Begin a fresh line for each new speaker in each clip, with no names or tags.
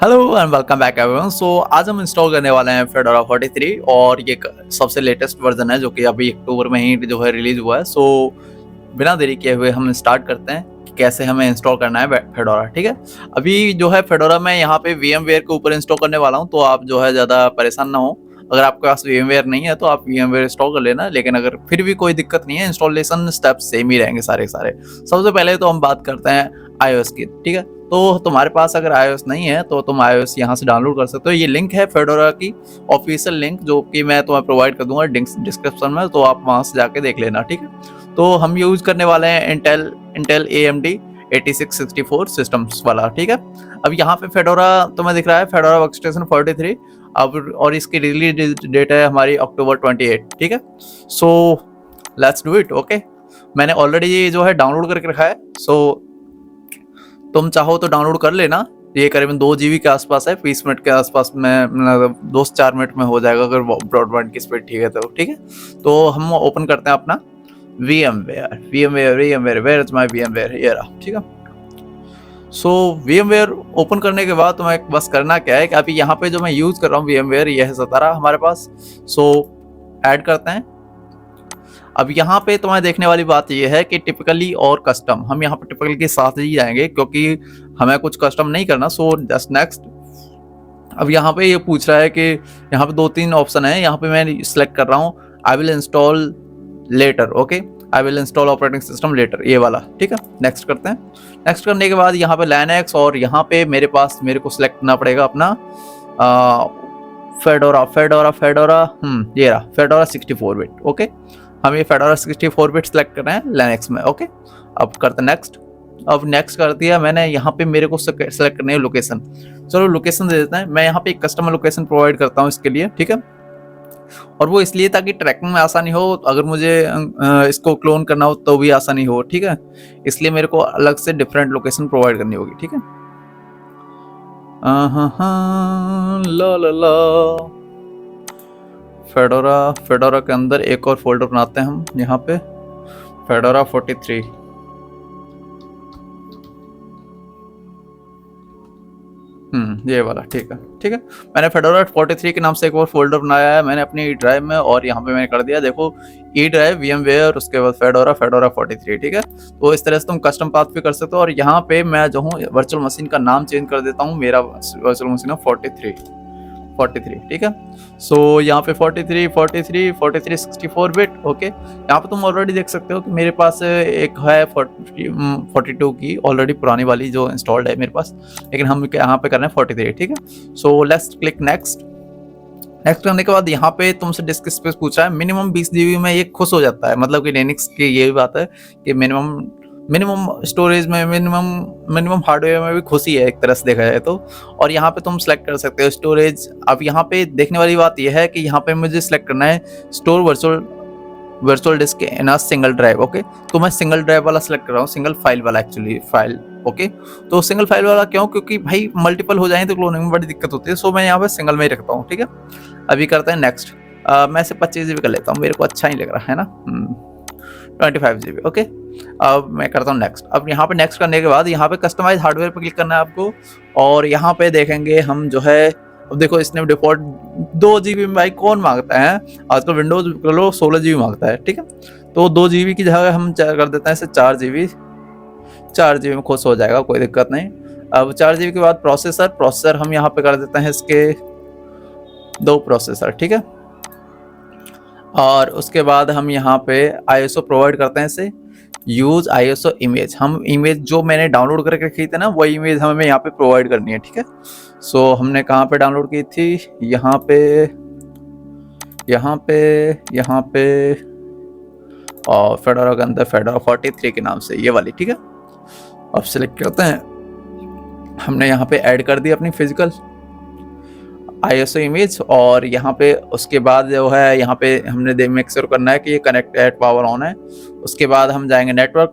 Hello and welcome back everyone. So आज हम install करने वाले हैं फेडोरा 43 और ये सबसे लेटेस्ट वर्जन है जो कि अभी अक्टूबर में ही जो है रिलीज हुआ है। सो बिना देरी किए हुए हम स्टार्ट करते हैं कि कैसे हमें इंस्टॉल करना है फेडोरा। ठीक है, अभी जो है फेडोरा मैं यहाँ पे VMware के ऊपर इंस्टॉल करने वाला हूँ, तो आप जो है ज़्यादा परेशान ना हो। अगर आपके पास VMware नहीं है तो आप VMware इंस्टॉल कर लेना, लेकिन अगर फिर भी कोई दिक्कत नहीं है, इंस्टॉलेशन स्टेप्स सेम ही रहेंगे सारे सारे। सबसे पहले तो हम बात करते हैं iOS की। ठीक है, तो तुम्हारे पास अगर iOS नहीं है तो तुम iOS यहाँ से डाउनलोड कर सकते हो। ये लिंक है फेडोरा की ऑफिशियल लिंक, जो कि मैं तुम्हें प्रोवाइड कर दूंगा डिस्क्रिप्शन में, तो आप वहाँ से जाके देख लेना। ठीक है, तो हम यूज करने वाले हैं इंटेल AMD 8664 सिस्टम्स वाला। ठीक है, अब यहाँ पे फेडोरा तुम्हें दिख रहा है, फेडोरा वर्कस्टेशन 43। अब और इसकी रिलीज डेट है हमारी अक्टूबर 28। ठीक है, so let's do it. Okay, मैंने ऑलरेडी जो है डाउनलोड करके रखा है, सो तुम चाहो तो डाउनलोड कर लेना। ये करीबन 2 GB के आसपास है, 20 मिनट के आसपास में, मतलब 2 से 4 मिनट में हो जाएगा अगर ब्रॉडबैंड की स्पीड ठीक है तो। ठीक है, तो हम ओपन करते हैं अपना VMware, where is my VMware, ये रहा। ठीक है, सो VMware ओपन करने के बाद तुम्हें बस करना क्या है कि अभी यहाँ पे जो मैं यूज कर रहा हूँ VMware, ये है 17 हमारे पास। सो ऐड करते हैं। अब यहाँ पे तुम्हें देखने वाली बात ये है कि टिपिकली और कस्टम, हम यहाँ पे टिपिकल के साथ ही जाएंगे क्योंकि हमें कुछ कस्टम नहीं करना। So just next. अब यहाँ पे ये पूछ रहा है कि यहाँ पे 2-3 ऑप्शन है, यहाँ पे मैं सिलेक्ट कर रहा हूँ I will install later. Okay, I will install operating system later, ये वाला। ठीक है, नेक्स्ट करते हैं। नेक्स्ट करने के बाद यहाँ पे लाइनक्स, और यहाँ पे मेरे को सिलेक्ट करना पड़ेगा अपना फेडोरा ये रहा फेडोरा 64 बिट। ओके, हम ये फेडोरा 64 बिट सेलेक्ट कर रहे हैं लिनक्स में। ओके, अब करते हैं नेक्स्ट। अब नेक्स्ट कर दिया मैंने, यहाँ पे मेरे को सेलेक्ट करनी है लोकेशन। चलो लोकेशन दे देते हैं। मैं यहाँ पे एक कस्टमर लोकेशन प्रोवाइड करता हूँ इसके लिए। ठीक है, और वो इसलिए ताकि ट्रैकिंग में आसानी हो, अगर मुझे इसको क्लोन करना हो तो भी आसानी हो। ठीक है, इसलिए मेरे को अलग से डिफरेंट लोकेशन प्रोवाइड करनी होगी। ठीक है, ला ला ला फेडोरा के अंदर एक और फोल्डर बनाते हैं हम, यहाँ पे फेडोरा 43। ये वाला। ठीक है, ठीक है, मैंने फेडोरा 43 के नाम से एक और फोल्डर बनाया है मैंने अपनी ई ड्राइव में, और यहाँ पे मैंने कर दिया, देखो ई ड्राइव VMware, उसके बाद फेडोरा 43। ठीक है, तो इस तरह से तुम कस्टम पाथ भी कर सकते हो। और यहाँ पे मैं जो हूँ वर्चुअल मशीन का नाम चेंज कर देता हूँ, मेरा वर्चुअल मशीन है 43। ठीक है, सो यहाँ पे 43 64 बिट। ओके, यहाँ पे तुम ऑलरेडी देख सकते हो कि मेरे पास एक है 42 की ऑलरेडी पुरानी वाली जो इंस्टॉल्ड है मेरे पास, लेकिन हम यहाँ पे कर रहे हैं 43। ठीक है, so let's click next. Next करने के बाद यहाँ पे तुमसे डिस्क स्पेस पूछा है, मिनिमम 20 GB में ये खुश हो जाता है, मतलब कि लिनक्स की ये बात है कि मिनिमम स्टोरेज में, मिनिमम हार्डवेयर में भी खुशी है एक तरह से देखा जाए तो। और यहाँ पे तुम सेलेक्ट कर सकते हो स्टोरेज। अब यहाँ पे देखने वाली बात यह है कि यहाँ पे मुझे सिलेक्ट करना है store virtual disc in a single drive. Okay, तो मैं सिंगल ड्राइव वाला सिलेक्ट कर रहा हूँ, सिंगल फाइल वाला एक्चुअली फाइल। ओके, तो सिंगल फाइल वाला क्यों? क्योंकि भाई मल्टीपल हो जाए तो क्लोनिंग में बड़ी दिक्कत होती है। सो मैं यहाँ पे सिंगल में ही रखता हूँ। ठीक है, अभी करते हैं नेक्स्ट। मैं इसे 25 GB कर लेता हूँ, मेरे को अच्छा ही लग रहा है ना। 25 GB। ओके, अब मैं करता हूँ नेक्स्ट। अब यहाँ पे नेक्स्ट करने के बाद यहाँ पे कस्टमाइज हार्डवेयर पे क्लिक करना है आपको, और यहाँ पे देखेंगे हम जो है, अब देखो इसने डिफॉल्ट 2 GB में भाई कौन मांगता है आजकल, विंडोज कर लो 16 GB मांगता है। ठीक है, तो 2 GB की जगह हम कर देते हैं इसे 4 GB में खुश हो जाएगा, कोई दिक्कत नहीं। अब 4 GB के बाद प्रोसेसर हम यहाँ पे कर देते हैं इसके 2 प्रोसेसर। ठीक है, और उसके बाद हम यहाँ पे ISO प्रोवाइड करते हैं इसे, यूज ISO इमेज। हम इमेज जो मैंने डाउनलोड करके रखी थी ना, वही इमेज हमें यहाँ पे प्रोवाइड करनी है। ठीक है, सो हमने कहाँ पे डाउनलोड की थी, यहाँ पे और फेडोरा के अंदर फेडोरा 43 के नाम से, ये वाली। ठीक है, अब सिलेक्ट करते हैं, हमने यहाँ पे ऐड कर दी अपनी फिजिकल ISO इमेज, और यहाँ पे उसके बाद जो है यहाँ पे हमने मेक श्योर करना है कि ये कनेक्टेड पावर ऑन है। उसके बाद हम जाएंगे नेटवर्क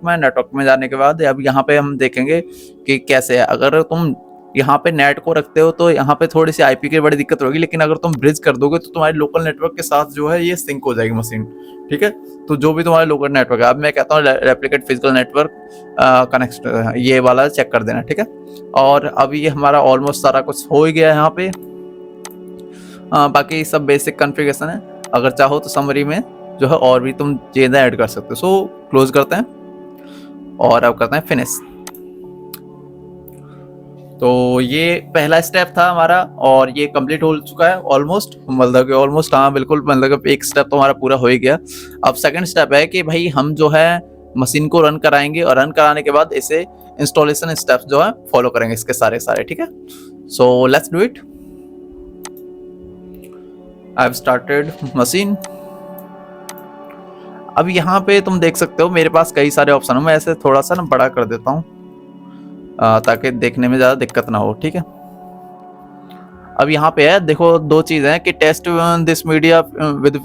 में जाने के बाद अब यहाँ पे हम देखेंगे कि कैसे है। अगर तुम यहाँ पे नेट को रखते हो तो यहाँ पे थोड़ी सी आईपी की बड़ी दिक्कत होगी, लेकिन अगर तुम ब्रिज कर दोगे तो तुम्हारे लोकल नेटवर्क के साथ जो है ये सिंक हो जाएगी मशीन, ठीक है। तो जो भी तुम्हारे लोकल नेटवर्क है, अब मैं कहता हूँ रेप्लिकेट फिजिकल नेटवर्क कनेक्ट, ये वाला चेक कर देना, ठीक है। और अभी ये हमारा ऑलमोस्ट सारा कुछ हो ही गया है यहाँ पे। बाकी सब बेसिक कॉन्फ़िगरेशन है, अगर चाहो तो समरी में जो है और भी तुम चीज़ें ऐड कर सकते हो। सो क्लोज करते हैं और अब करते हैं फिनिश। तो ये पहला स्टेप था हमारा और ये कंप्लीट हो चुका है ऑलमोस्ट, मतलब कि ऑलमोस्ट, हाँ बिल्कुल, मतलब एक स्टेप तो हमारा पूरा हो ही गया। अब सेकंड स्टेप है कि भाई हम जो है मशीन को रन कराएंगे और रन कराने के बाद इसे इंस्टॉलेशन स्टेप्स जो है फॉलो करेंगे इसके सारे सारे, ठीक है। So let's do it. I have started machine. अब यहाँ पे तुम देख सकते हो मेरे पास कई सारे ऑप्शन है, मैं ऐसे थोड़ा सा ना बड़ा कर देता हूँ ताकि देखने में ज़्यादा दिक्कत ना हो, ठीक है। अब यहाँ पे है, देखो दो चीज़ें हैं कि test this media with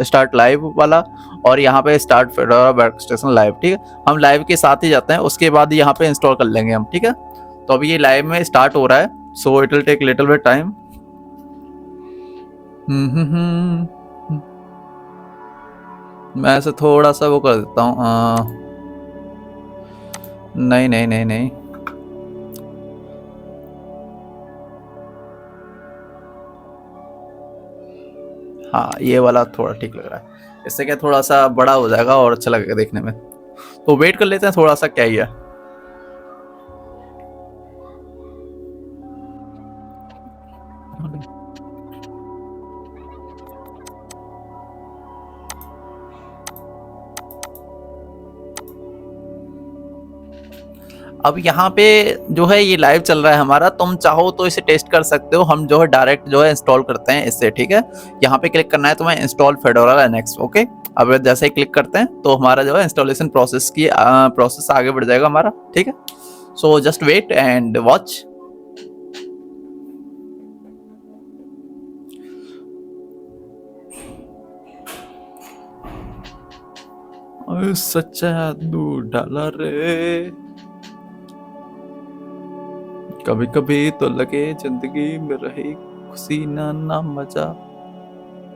start live वाला, और यहाँ पे स्टार्ट फेडोरा वर्कस्टेशन लाइव, ठीक है। हम लाइव के साथ ही जाते हैं, उसके बाद यहाँ पे इंस्टॉल कर लेंगे हम, ठीक है। तो अभी ये लाइव में स्टार्ट हो रहा है, so it will take little bit time. मैं ऐसे थोड़ा सा वो कर देता हूँ, नहीं नहीं नहीं नहीं, हाँ ये वाला थोड़ा ठीक लग रहा है, इससे क्या थोड़ा सा बड़ा हो जाएगा और अच्छा लगेगा देखने में। तो वेट कर लेते हैं थोड़ा सा, क्या ही है। अब यहाँ पे जो है ये लाइव चल रहा है हमारा, तुम चाहो तो इसे टेस्ट कर सकते हो, हम जो है डायरेक्ट जो है इंस्टॉल करते हैं इससे, ठीक है। यहाँ पे क्लिक करना है तुम्हें इंस्टॉल फेडोरा लिनक्स, ओके। अब जैसे ही क्लिक करते हैं तो हमारा जो है इंस्टॉलेशन प्रोसेस की प्रोसेस आगे बढ़ जाएगा हमारा, ठीक है। So just wait and watch. सच्चा दूध डाला रे, कभी कभी तो लगे जिंदगी में रही खुशी ना ना मजा,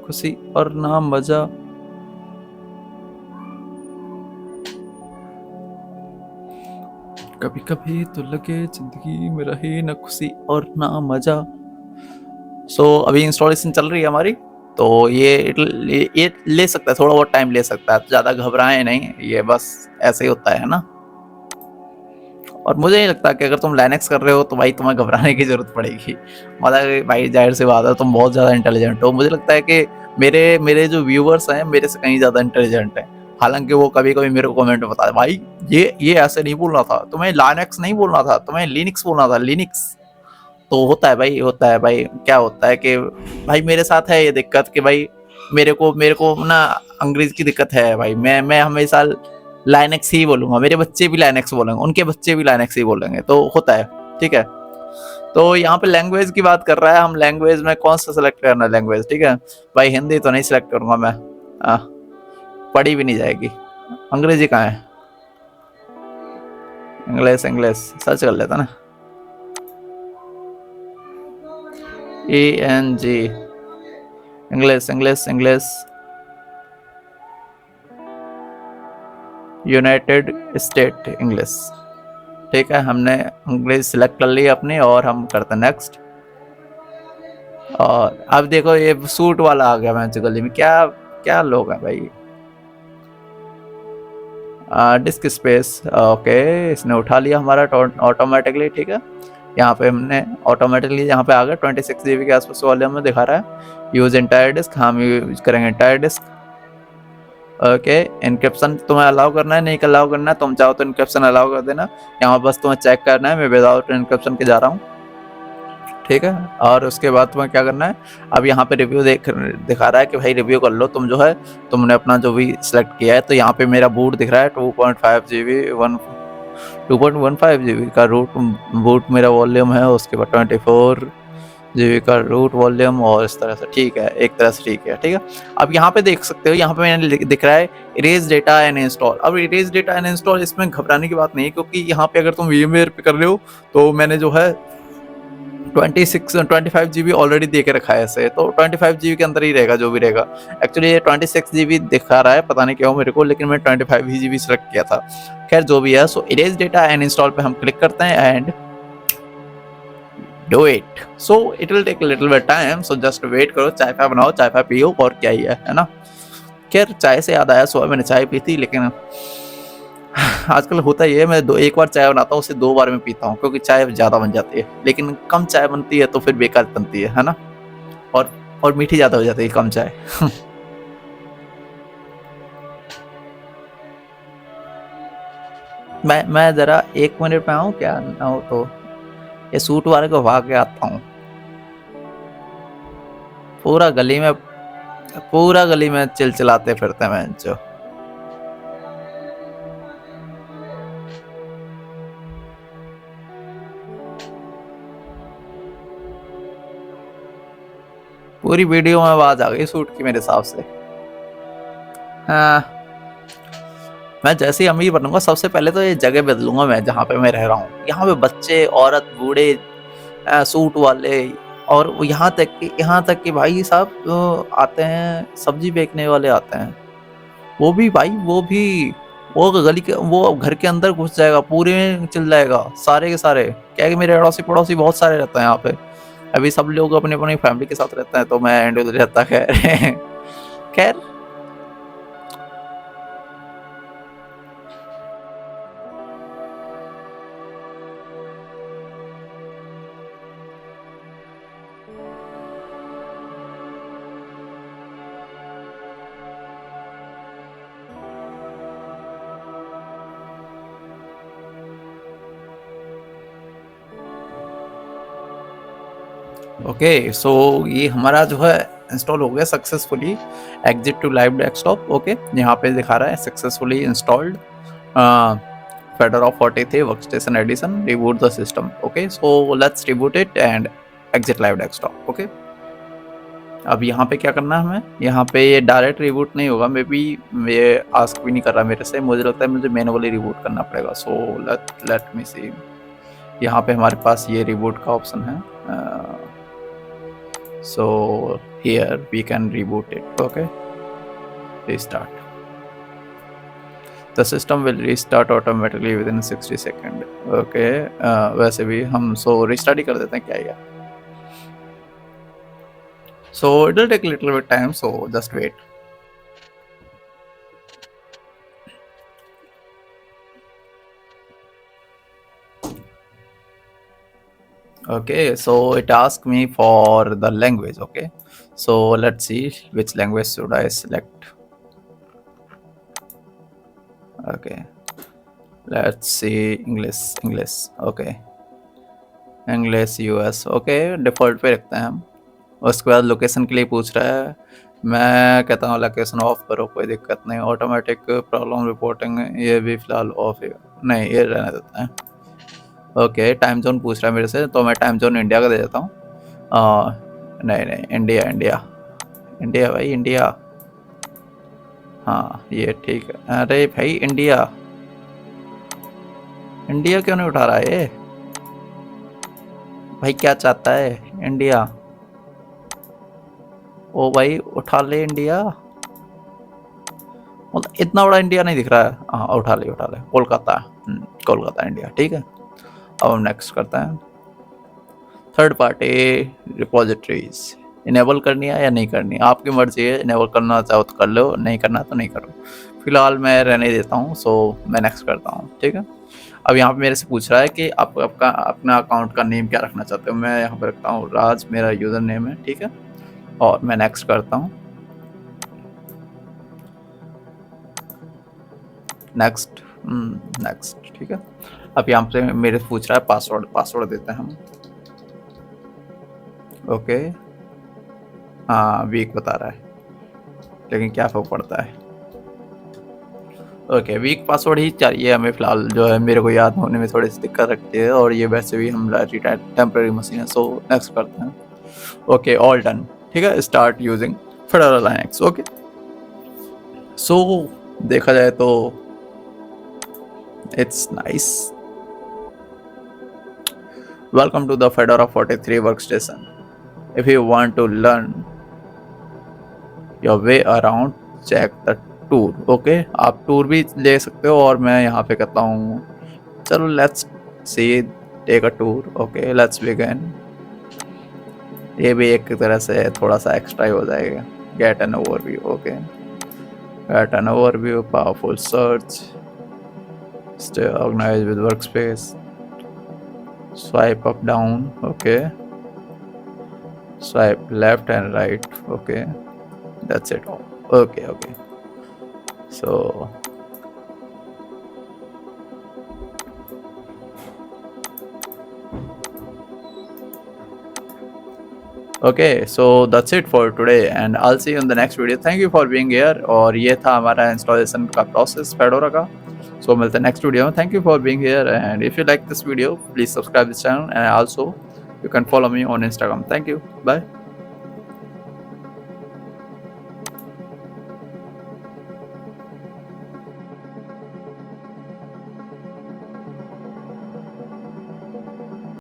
खुशी और ना मजा। कभी कभी तो लगे जिंदगी में रही ना खुशी और ना मजा। सो अभी इंस्टॉलेशन चल रही है हमारी, तो ये ले सकता है, थोड़ा बहुत टाइम ले सकता है, ज़्यादा घबराएं नहीं, ये बस ऐसे ही होता है ना। और मुझे नहीं लगता कि अगर तुम लाइनक्स कर रहे हो तो भाई तुम्हें घबराने की जरूरत पड़ेगी, मतलब भाई जाहिर सी बात है तुम बहुत ज़्यादा इंटेलिजेंट हो। मुझे लगता है कि मेरे मेरे जो व्यूवर्स हैं मेरे से कहीं ज़्यादा इंटेलिजेंट हैं, हालांकि वो कभी कभी मेरे को कमेंट में बताते भाई ये ऐसे नहीं बोलना था, तुम्हें लाइनक्स नहीं बोलना था, तुम्हें लिनक्स बोलना था, लिनक्स। तो होता है भाई, होता है भाई, क्या होता है कि भाई मेरे साथ है ये दिक्कत कि भाई मेरे को ना अंग्रेजी की दिक्कत है भाई, मैं हमेशा लाइनक्स ही बोलूंगा, मेरे बच्चे भी लाइनक्स बोलेंगे, उनके बच्चे भी लाइनक्स ही बोलेंगे, तो होता है, ठीक है। तो यहाँ पे लैंग्वेज की बात कर रहा है, हम लैंग्वेज में कौन सा सेलेक्ट करना है लैंग्वेज, ठीक है। भाई हिंदी तो नहीं सिलेक्ट करूंगा मैं, पढ़ी भी नहीं जाएगी। अंग्रेजी कहाँ है, इंग्लिश, इंग्लिश सर्च कर लेता ना, ENG, English English English, United state English, ठीक है। हमने इंग्लिश सिलेक्ट कर ली अपनी और हम करते हैं नेक्स्ट। और अब देखो ये सूट वाला आ गया मैजिकली में, क्या क्या लोग हैं भाई। डिस्क स्पेस, ओके, इसने उठा लिया हमारा ऑटोमेटिकली, ठीक है। यहाँ पे हमने ऑटोमेटिकली यहाँ पे आ गया 26 GB के आसपास वॉल्यूम में दिखा रहा है। यूज इंटायर डिस्क, हम यूज करेंगे इंटायर डिस्क, ओके। इनक्रिप्शन तुम्हें अलाउ करना है, नहीं अलाउ करना है, तुम चाहो तो इनक्रिप्शन अलाउ कर देना, यहाँ बस तुम्हें चेक करना है, मैं विदाउट इनक्रिप्शन के जा रहा हूँ, ठीक है। और उसके बाद तुम्हें क्या करना है, अब यहाँ पे रिव्यू दिखा रहा है कि भाई रिव्यू कर लो तुम, जो है तुमने अपना जो भी सिलेक्ट किया है। तो यहाँ पे मेरा बूट दिख रहा है 2.5 GB 2.15 GB का बूट मेरा वॉल्यूम है, उसके बाद 24 GB का रूट वॉल्यूम, और इस तरह से, ठीक है, एक तरह से ठीक है, ठीक है। अब यहाँ पे देख सकते हो, यहाँ पे मैंने दिख रहा है इरेज डेटा एंड इंस्टॉल। अब इरेज डेटा एंड इंस्टॉल इसमें घबराने की बात नहीं है, क्योंकि यहाँ पे अगर तुम VMware पे कर रहे हो तो मैंने जो है 25 GB ऑलरेडी दे के रखा है ऐसे, तो 25 GB के अंदर ही रहेगा जो भी रहेगा। एक्चुअली ये 26 GB दिखा रहा है, पता नहीं क्यों मेरे को, लेकिन मैं 25 GB सेलेक्ट किया था। खैर जो भी है, so erase data and install पे हम क्लिक करते हैं and do it. So it will take little bit time, so just wait करो, चाय पाय बनाओ, चाय पाय पियो, और क्या ही है ना। खैर चाय से याद आया, सुबह मैंने चाय पी थी, लेकिन आजकल होता ही है, मैं एक बार चाय बनाता हूँ, उसे 2 बार में पीता हूँ, क्योंकि चाय ज़्यादा बन जाती है, लेकिन कम चाय बनती है तो फिर बेकार बनती है ना। और मीठी ज़्यादा हो जाती है कम चाय। मैं ज़रा 1 मिनट में आऊँ क्या, ना हो तो ये सूट वाले को भाग के आता हूँ। पूरा गली में चिल्लाते फिरते हैं जो। पूरी वीडियो में आवाज आ गई सूट की मेरे हिसाब से। हाँ, मैं जैसे ही अमीर बनूंगा, सबसे पहले तो ये जगह बदलूंगा मैं, जहाँ पे मैं रह रहा हूँ। यहाँ पे बच्चे, औरत, बूढ़े, सूट वाले, और यहाँ तक कि भाई साहब आते हैं, सब्जी बेचने वाले आते हैं। वो भी भाई, वो गली के, वो घर के अंदर घुस जाएगा, पूरे में चिल जाएगा, सारे के सारे। क्या है कि मेरे अड़ोसी पड़ोसी बहुत सारे रहते हैं यहाँ पे। अभी सब लोग अपनी अपनी फैमिली के साथ रहते हैं, तो मैं इंडिविजुअल रहता। खैर खैर ओके, सो ये हमारा जो है इंस्टॉल हो गया successfully. Exit to live desktop. Okay, यहाँ पे दिखा रहा है successfully installed Fedora 43 workstation edition, reboot the system. Okay, so let's reboot it and exit live desktop. Okay, अब यहाँ पे क्या करना है हमें, यहाँ पे ये डायरेक्ट रिबूट नहीं होगा, मे बी ये आस्क भी नहीं कर रहा मेरे से, मुझे लगता है मुझे मैनुअली रिबूट करना पड़ेगा। सो लेट मी सी, यहाँ पे हमारे पास ये रिबूट का ऑप्शन है। So here we can reboot it. Okay, restart. The system will restart automatically within 60 seconds. Okay, वैसे भी हम restart ही कर देते हैं, क्या है। So it will take a little bit time, so just wait. Okay, so it asked me for the language. Okay, so let's see which language should I select. Okay, let's see English. Okay, English US. Okay, default पे रखते हैं हम। उसके बाद location के लिए पूछ रहा है, मैं कहता हूँ लोकेशन ऑफ करो, कोई दिक्कत नहीं। ऑटोमेटिक प्रॉब्लम रिपोर्टिंग, ये भी फिलहाल ऑफ है, नहीं ये रहने देते हैं। ओके, टाइम जोन पूछ रहा है मेरे से, तो मैं टाइम जोन इंडिया का दे देता हूँ। नहीं, इंडिया भाई, इंडिया। हाँ ये ठीक है। अरे भाई इंडिया क्यों नहीं उठा रहा है ये भाई, क्या चाहता है इंडिया? ओ भाई उठा ले इंडिया, मतलब इतना बड़ा इंडिया नहीं दिख रहा है। हाँ उठा ले कोलकाता। कोलकाता इंडिया, ठीक है। अब हम नेक्स्ट करते हैं। थर्ड पार्टी रिपोजिटरीज इनेबल करनी है या नहीं करनी है, आपकी मर्जी है। इनेबल करना चाहो तो कर लो, नहीं करना तो नहीं करो। फिलहाल मैं रहने देता हूँ, सो मैं नेक्स्ट करता हूँ, ठीक है। अब यहाँ पे मेरे से पूछ रहा है कि आप आपका अपना अकाउंट का नेम क्या रखना चाहते हो। मैं यहाँ पे रखता हूँ राज, मेरा यूज़र नेम है, ठीक है। और मैं नेक्स्ट करता हूँ, नेक्स्ट, ठीक है। अब यहाँ पे मेरे से पूछ रहा है पासवर्ड देते हैं हम। ओके, हाँ वीक बता रहा है, लेकिन क्या फर्क पड़ता है। ओके, वीक पासवर्ड ही चाहिए हमें फिलहाल, जो है मेरे को याद होने में थोड़ी सी दिक्कत रखती है, और ये वैसे भी हम टेम्परेरी मशीन है। सो नेक्स्ट करते हैं। ओके, ऑल डन, ठीक है। Start using Fedora Linux. Okay, so देखा जाए तो it's nice. Welcome to the Fedora 43 workstation. If you want to learn your way around, check the tour. Okay, आप tour भी ले सकते हो और मैं यहाँ पे करता हूँ. चलो let's see take a tour. Okay let's begin. ये भी एक तरह से थोड़ा सा एक्स्ट्रा ही हो जाएगा. Get an overview. Okay get an overview. Powerful search. Stay organized with workspace. Swipe up down. Okay, swipe left and right. Okay, that's it. Okay, so okay, so that's it for today and I'll see you in the next video. Thank you for being here. और ये था हमारा installation का process fedora का. So मिलते हैं next video में. Thank you for being here and if you like this video please subscribe this channel and also you can follow me on Instagram. Thank you. Bye.